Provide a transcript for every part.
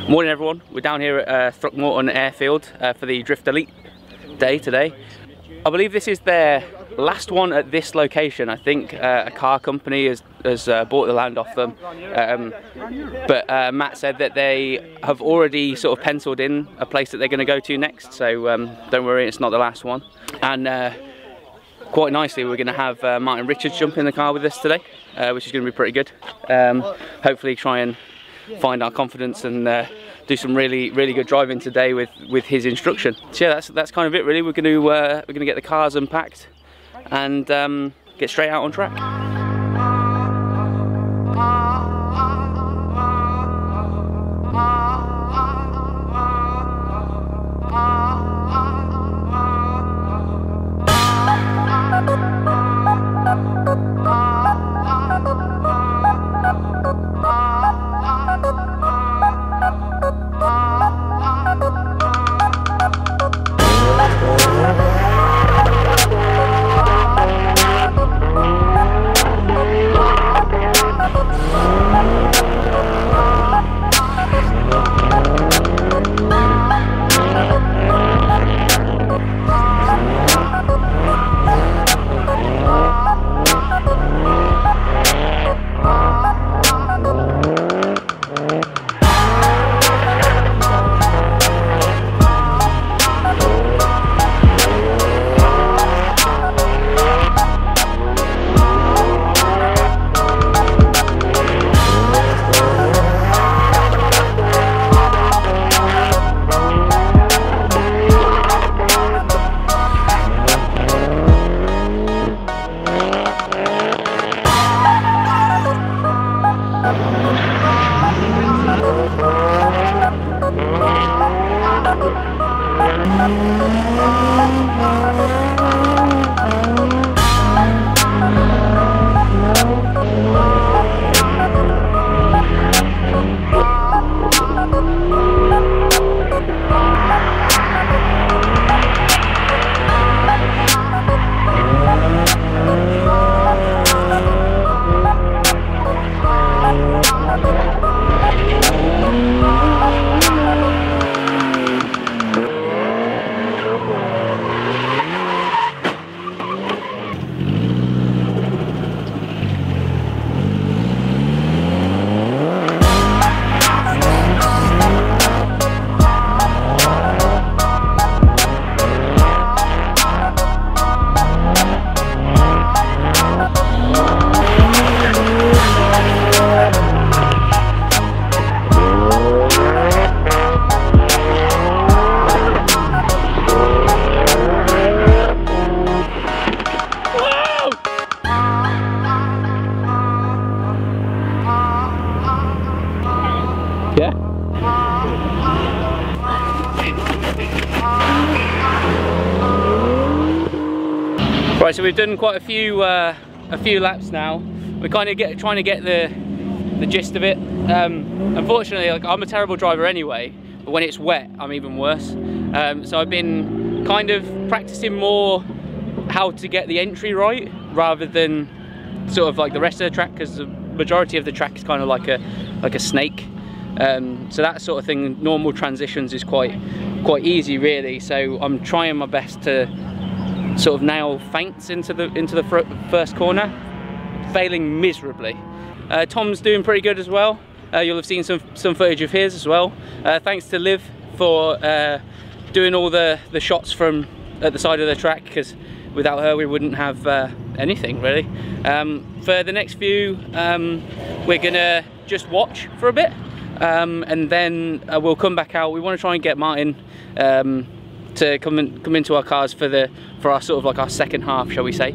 Morning everyone, we're down here at Throckmorton Airfield for the Drift Elite day today. I believe this is their last one at this location. I think a car company has bought the land off them, but Matt said that they have already sort of penciled in a place that they're going to go to next, so don't worry, it's not the last one. And quite nicely we're going to have Martin Richards jump in the car with us today, which is going to be pretty good. Hopefully try and find our confidence and do some really good driving today with his instruction. So yeah, that's kind of it really. We're going to get the cars unpacked and get straight out on track. Yeah. Right, so we've done quite a few laps now. We're kind of trying to get the gist of it. Unfortunately, like, I'm a terrible driver anyway, but when it's wet, I'm even worse. So I've been kind of practicing more how to get the entry right, rather than sort of like the rest of the track, because the majority of the track is kind of like a snake. So that sort of thing, normal transitions is quite easy really. So I'm trying my best to sort of nail feints into the first corner, failing miserably. Tom's doing pretty good as well. You'll have seen some footage of his as well. Thanks to Liv for doing all the shots from at the side of the track, because without her we wouldn't have anything really. For the next few, we're gonna just watch for a bit. And then we'll come back out. We want to try and get Martin to come into our cars for our sort of like our second half, shall we say.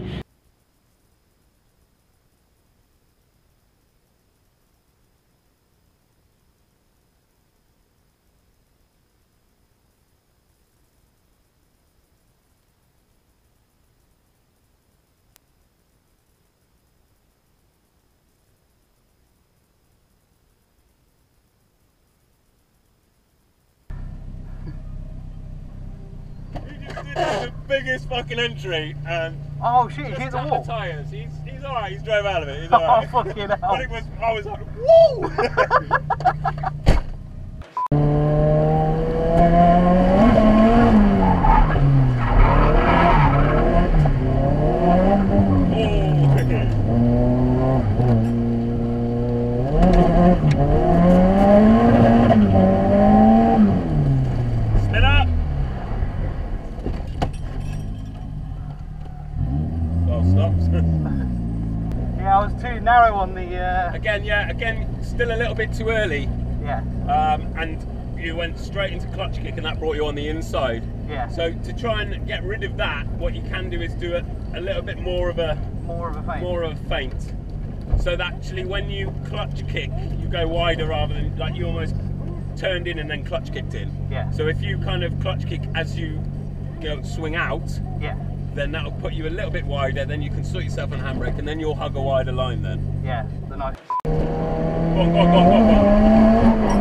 The biggest fucking entry, and oh shit, he hit the wall. The tyres. He's alright. He's drove out of it. He's alright. Oh fucking hell! But I was like, woo! Again, still a little bit too early. Yeah. And you went straight into clutch kick, and that brought you on the inside. Yeah. So to try and get rid of that, what you can do is do a little bit more of a feint. So that actually, when you clutch kick, you go wider rather than like you almost turned in and then clutch kicked in. Yeah. So if you kind of clutch kick as you go swing out, yeah, then that'll put you a little bit wider. Then you can sort yourself on handbrake, and then you'll hug a wider line then. Yeah. The nice. Go on, go on, go on, go on, go on.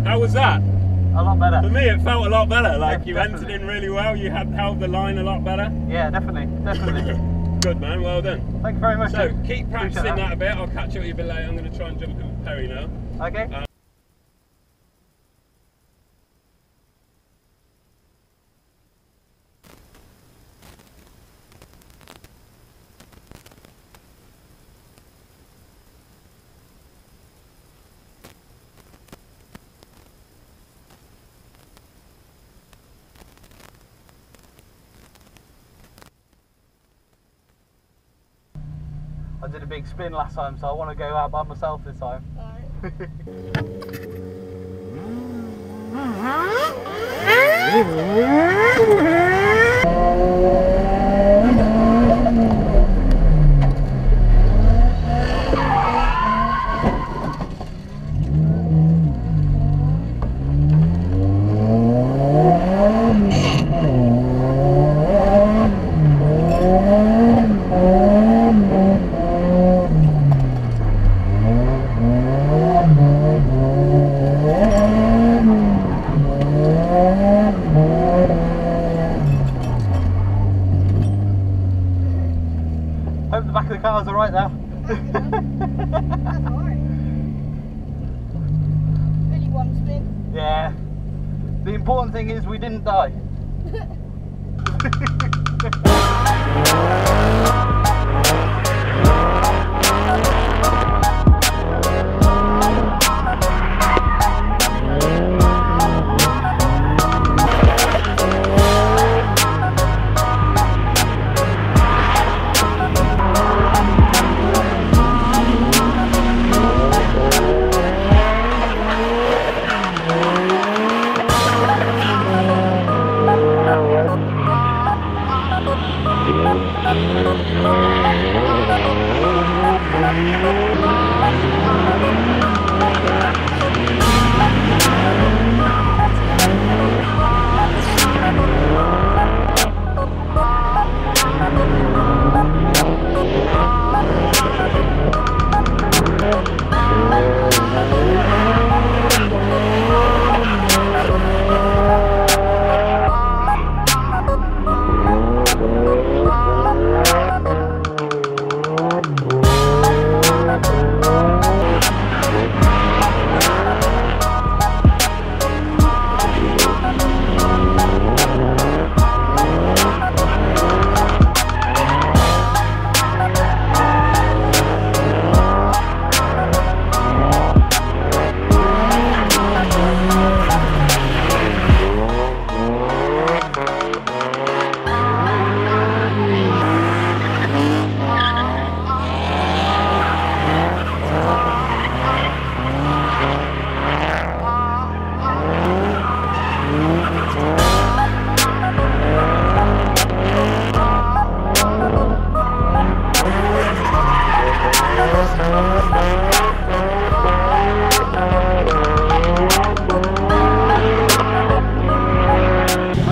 How was that? A lot better. For me, it felt a lot better. Like you entered in really well. You held the line a lot better. Yeah, definitely. Good man, well done. Thank you very much. So keep practicing that a bit. I'll catch up with you a bit later. I'm going to try and jump in with Perry now. Okay. I did a big spin last time, so I want to go out by myself this time. Hope the back of the car's alright now. That's alright. Really one spin. Yeah. The important thing is we didn't die.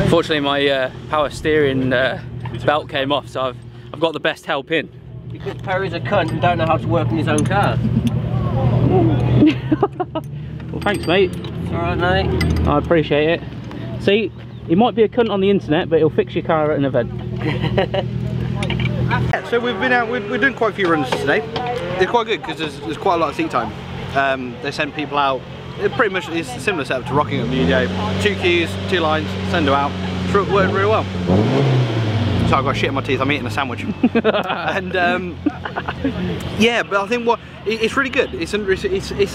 Unfortunately, my power steering belt came off, so I've got the best help in. Because Perry's a cunt and don't know how to work in his own car. Well, thanks, mate. Alright, mate. I appreciate it. See, he might be a cunt on the internet, but he'll fix your car at an event. Yeah, so we've been out, we're doing quite a few runs today. It's quite good because there's quite a lot of seat time. They send people out, it pretty much is a similar setup to Rockingham. You go 2 queues, 2 lines, send them out, worked really well. So I've got shit in my teeth, I'm eating a sandwich. And yeah, but I think it's really good. It's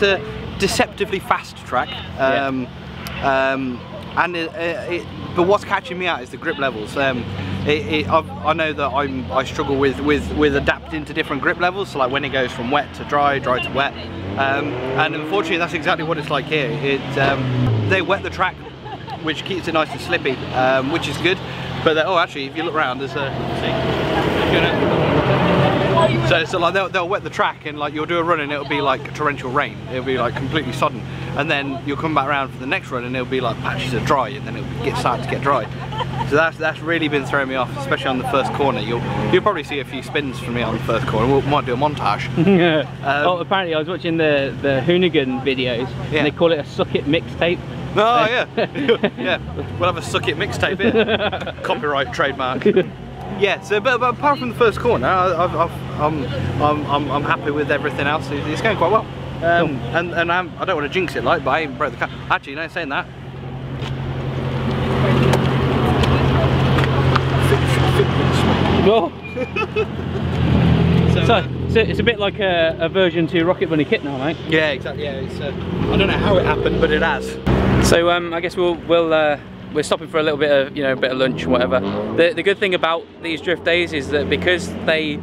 a deceptively fast track. But what's catching me out is the grip levels. I know that I struggle with adapting to different grip levels, so like when it goes from wet to dry, dry to wet, and unfortunately that's exactly what it's like here. They wet the track, which keeps it nice and slippy, which is good. But oh, actually, if you look around, there's a so like they'll wet the track, and like you'll do a run and it'll be like torrential rain. It'll be like completely sodden, and then you'll come back around for the next run and it'll be like patches of dry, and then it'll start to get dry. So that's really been throwing me off, especially on the first corner. You'll probably see a few spins from me on the first corner. We might do a montage. Oh, apparently I was watching the Hoonigan videos, and they call it a suck it mixtape. Oh yeah, yeah. We'll have a suck it mixtape here. Copyright, trademark. Yeah. So, but apart from the first corner, I'm happy with everything else. It's going quite well. And I don't want to jinx it, like, but I ain't broke the car. Actually, no, saying that. Oh. So it's a bit like a version 2 Rocket Bunny kit now, mate. Yeah, exactly. Yeah, it's, I don't know how it happened, but it has. So I guess we're stopping for a little bit of a bit of lunch and whatever. The good thing about these drift days is that because they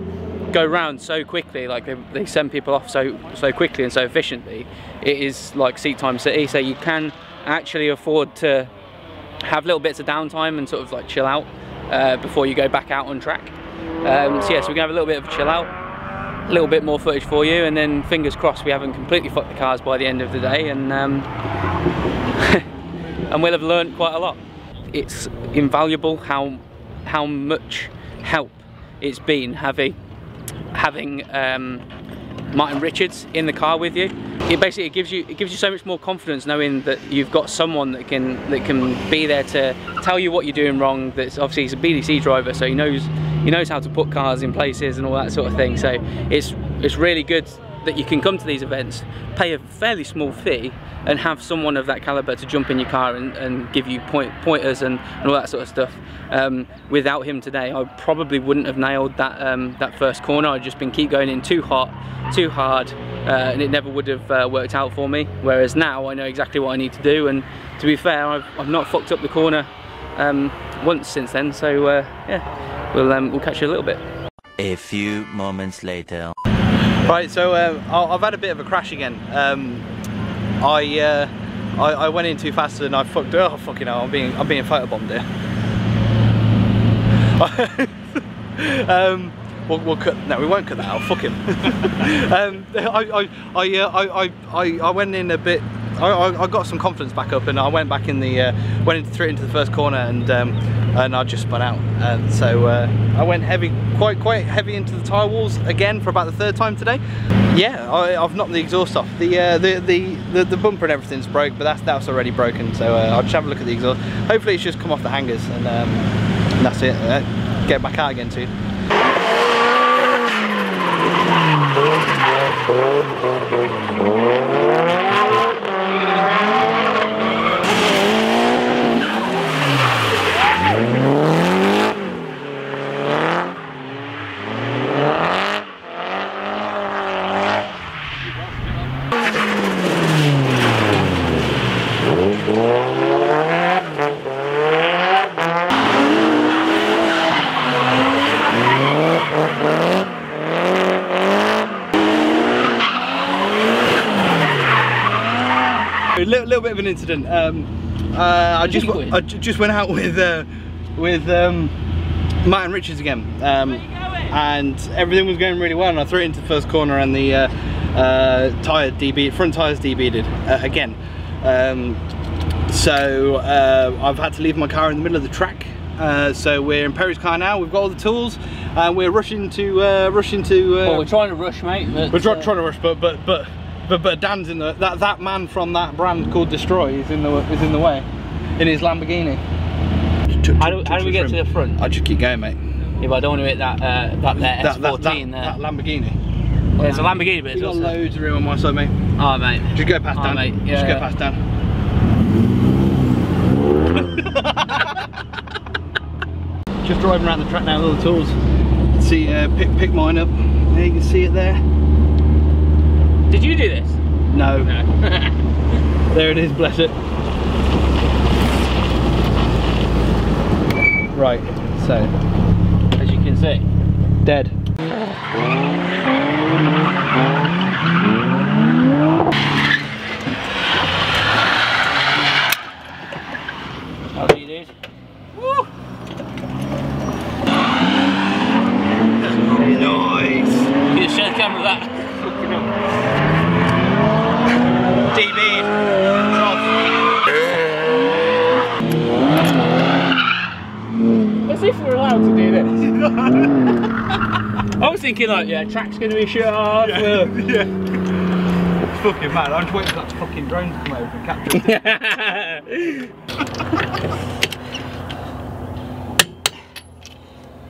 go round so quickly, like they send people off so quickly and so efficiently, it is like seat time city. So you can actually afford to have little bits of downtime and sort of like chill out before you go back out on track. So yeah, so we're gonna have a little bit of a chill out, a little bit more footage for you, and then fingers crossed we haven't completely fucked the cars by the end of the day, and and we'll have learned quite a lot. It's invaluable how much help it's been having Martin Richards in the car with you. It basically gives you so much more confidence knowing that you've got someone that can be there to tell you what you're doing wrong. That's obviously he's a BDC driver, so he knows how to put cars in places and all that sort of thing. So it's really good that you can come to these events, pay a fairly small fee, and have someone of that caliber to jump in your car and give you pointers and all that sort of stuff. Without him today, I probably wouldn't have nailed that first corner. I'd just been keep going in too hot, too hard, and it never would have worked out for me. Whereas now I know exactly what I need to do, and to be fair, I've not fucked up the corner once since then. So yeah, we'll catch you a little bit. A few moments later. Right, so I've had a bit of a crash again. I went in too fast and I fucked. Oh fucking hell! I'm being photobombed here. We'll cut. No, we won't cut that out. Fuck him. I went in a bit. I got some confidence back up, and I went back in the threw it into the first corner, and I just spun out. And so I went heavy, quite heavy into the tyre walls again for about the third time today. Yeah, I've knocked the exhaust off. The bumper and everything's broke, but that's already broken. So I'll just have a look at the exhaust. Hopefully it's just come off the hangers, and that's it. Get back out again soon. A little bit of an incident. I just went out with Martin Richards again, and everything was going really well, and I threw it into the first corner, and the front tyres debeaded again. So I've had to leave my car in the middle of the track. So we're in Perry's car now. We've got all the tools, and we're rushing to. Well, we're trying to rush, mate. But, we're trying to rush, but Dan's in the that man from that brand called Destroy is in the way, in his Lamborghini. How do we get to the front? I just keep going, mate. Yeah, but I don't want to hit that S14 there. That Lamborghini. Well, there's a Lamborghini, but it's got also loads of room on my side, mate. Oh, mate. Just go past Dan. Mate. Yeah, just go past Dan. just driving around the track now with all the tools. See, pick mine up. There you can see it there. Did you do this? No. There it is, bless it. Right, so As you can see. dead. How do you do? Woo! Nice. You just show the camera that. DB. As if we're allowed to do this. I was thinking like, yeah, track's going to be shut off. Yeah. It's fucking mad. I'm just waiting for that fucking drone to come over and capture it.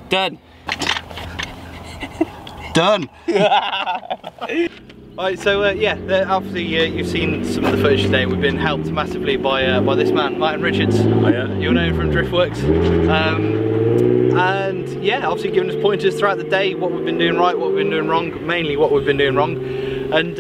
Done. Done. Right, so yeah, obviously you've seen some of the footage today. We've been helped massively by this man, Martin Richards. Oh, yeah. You'll know him from Driftworks. And yeah, obviously giving us pointers throughout the day, what we've been doing right, what we've been doing wrong, mainly what we've been doing wrong, and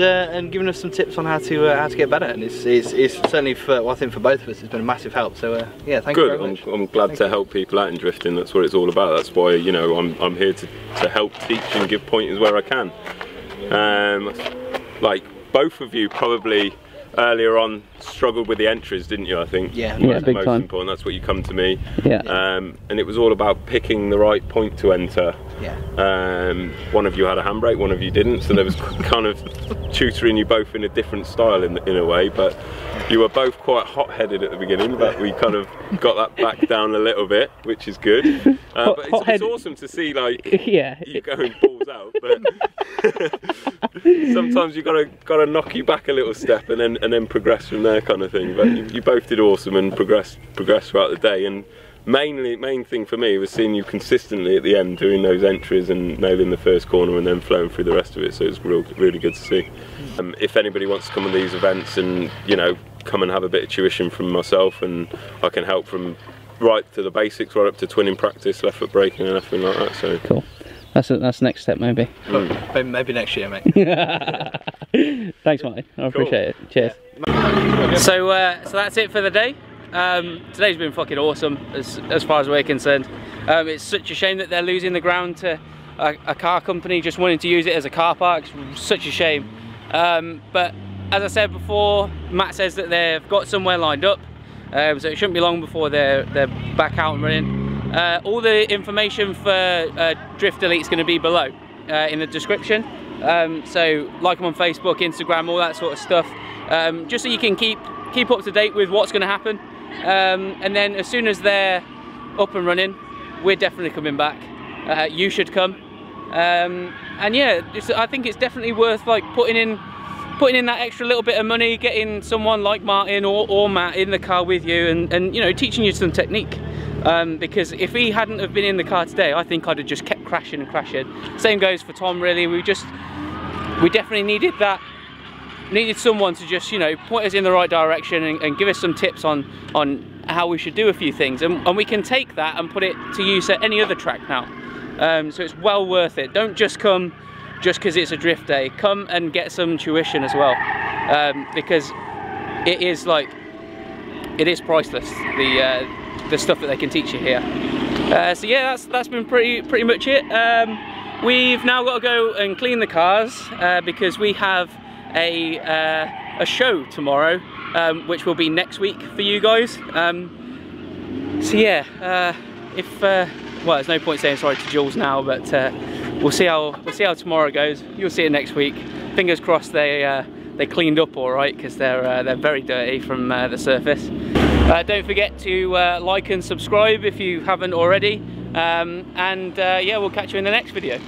giving us some tips on how to get better. And it's certainly for, well, I think for both of us, it's been a massive help. So yeah, thank you very much. I'm glad to help people out in drifting. That's what it's all about. That's why, you know, I'm here to help teach and give pointers where I can. Like both of you probably earlier on struggled with the entries, didn't you? I think. Yeah, that's big most time. important. That's what you come to me. Yeah. And it was all about picking the right point to enter. Yeah. One of you had a handbrake, one of you didn't, so there was kind of tutoring you both in a different style in a way, but you were both quite hot-headed at the beginning, but we kind of got that back down a little bit, which is good. But it's awesome to see, like, you going balls out, but sometimes you gotta knock you back a little step and then progress from there, kind of thing. But you both did awesome and progressed throughout the day. And main thing for me was seeing you consistently at the end doing those entries and nailing the first corner and then flowing through the rest of it. So it's really good to see. If anybody wants to come to these events and, you know, come and have a bit of tuition from myself, and I can help from right to the basics, right up to twinning practice, left foot braking and everything like that. So cool. That's the next step, maybe. Maybe next year, mate. Thanks, Martin. I appreciate it. Cheers. Yeah. So that's it for the day. Today's been fucking awesome as far as we're concerned. It's such a shame that they're losing the ground to a car company just wanting to use it as a car park. It's such a shame. But as I said before, Matt says that they've got somewhere lined up, so it shouldn't be long before they're back out and running. All the information for Drift Elite's going to be below in the description. So like them on Facebook, Instagram, all that sort of stuff, just so you can keep up to date with what's going to happen. And then as soon as they're up and running, we're definitely coming back. You should come. And yeah, I think it's definitely worth like putting in that extra little bit of money, getting someone like Martin or Matt in the car with you, and you know, teaching you some technique. Because if he hadn't have been in the car today, I think I'd have just kept crashing and crashing. Same goes for Tom, really. We definitely needed someone to just, you know, point us in the right direction and give us some tips on how we should do a few things, and we can take that and put it to use at any other track now. So it's well worth it. Don't just come just because it's a drift day. Come and get some tuition as well, because it is priceless, the stuff that they can teach you here. So yeah, that's been pretty much it. We've now got to go and clean the cars because we have a show tomorrow, which will be next week for you guys. So yeah, well, there's no point saying sorry to Jules now, but we'll see how tomorrow goes. You'll see it next week. Fingers crossed they cleaned up all right, because they're very dirty from the surface. Don't forget to like and subscribe if you haven't already, and yeah, we'll catch you in the next video.